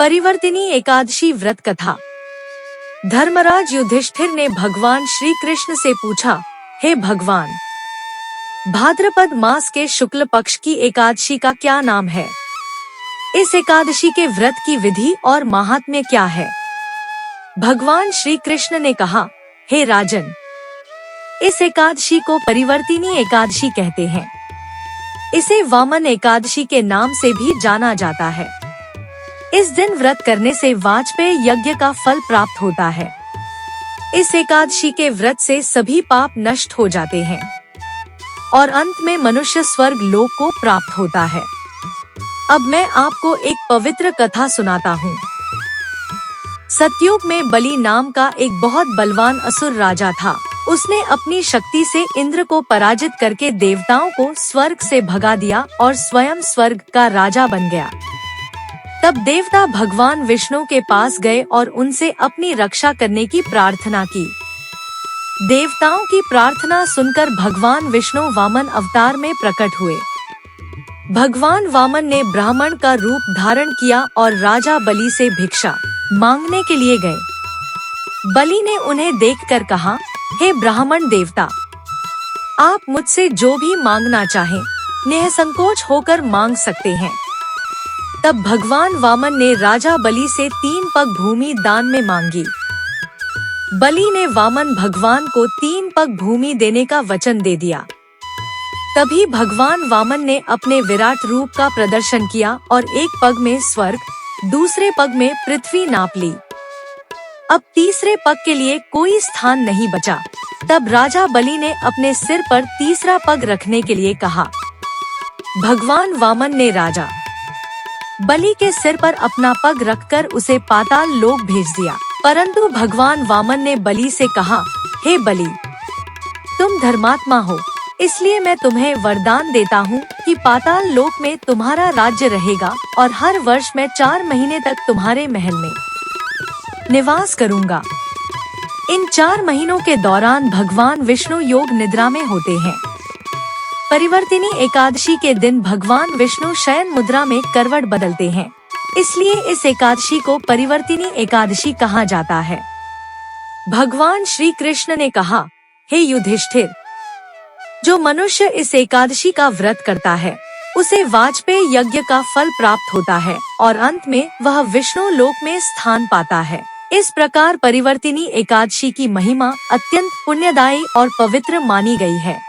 परिवर्तिनी एकादशी व्रत कथा। धर्मराज युधिष्ठिर ने भगवान श्री कृष्ण से पूछा, हे भगवान, भाद्रपद मास के शुक्ल पक्ष की एकादशी का क्या नाम है? इस एकादशी के व्रत की विधि और महात्म्य क्या है? भगवान श्री कृष्ण ने कहा, हे राजन, इस एकादशी को परिवर्तिनी एकादशी कहते हैं। इसे वामन एकादशी के नाम से भी जाना जाता है। इस दिन व्रत करने से वाजपेय यज्ञ का फल प्राप्त होता है। इस एकादशी के व्रत से सभी पाप नष्ट हो जाते हैं और अंत में मनुष्य स्वर्ग लोक को प्राप्त होता है। अब मैं आपको एक पवित्र कथा सुनाता हूँ। सतयुग में बलि नाम का एक बहुत बलवान असुर राजा था। उसने अपनी शक्ति से इंद्र को पराजित करके देवताओं को स्वर्ग से भगा दिया और स्वयं स्वर्ग का राजा बन गया। तब देवता भगवान विष्णु के पास गए और उनसे अपनी रक्षा करने की प्रार्थना की। देवताओं की प्रार्थना सुनकर भगवान विष्णु वामन अवतार में प्रकट हुए। भगवान वामन ने ब्राह्मण का रूप धारण किया और राजा बलि से भिक्षा मांगने के लिए गए। बलि ने उन्हें देखकर कहा, हे ब्राह्मण देवता, आप मुझसे जो भी मांगना चाहें, निःसंकोच होकर मांग सकते हैं। तब भगवान वामन ने राजा बलि से 3 पग भूमि दान में मांगी। बलि ने वामन भगवान को 3 पग भूमि देने का वचन दे दिया। तभी भगवान वामन ने अपने विराट रूप का प्रदर्शन किया और एक पग में स्वर्ग, दूसरे पग में पृथ्वी नाप ली। अब तीसरे पग के लिए कोई स्थान नहीं बचा। तब राजा बलि ने अपने सिर पर तीसरा पग रखने के लिए कहा। भगवान वामन ने राजा बलि के सिर पर अपना पग रखकर उसे पाताल लोक भेज दिया। परंतु भगवान वामन ने बलि से कहा, हे बलि, तुम धर्मात्मा हो, इसलिए मैं तुम्हें वरदान देता हूँ कि पाताल लोक में तुम्हारा राज्य रहेगा और हर वर्ष मैं 4 महीने तक तुम्हारे महल में निवास करूँगा। इन 4 महीनों के दौरान भगवान विष्णु योग निद्रा में होते हैं। परिवर्तिनी एकादशी के दिन भगवान विष्णु शयन मुद्रा में करवट बदलते हैं, इसलिए इस एकादशी को परिवर्तिनी एकादशी कहा जाता है। भगवान श्री कृष्ण ने कहा, हे युधिष्ठिर, जो मनुष्य इस एकादशी का व्रत करता है, उसे वाजपेय यज्ञ का फल प्राप्त होता है और अंत में वह विष्णु लोक में स्थान पाता है। इस प्रकार परिवर्तिनी एकादशी की महिमा अत्यंत पुण्यदायी और पवित्र मानी गई है।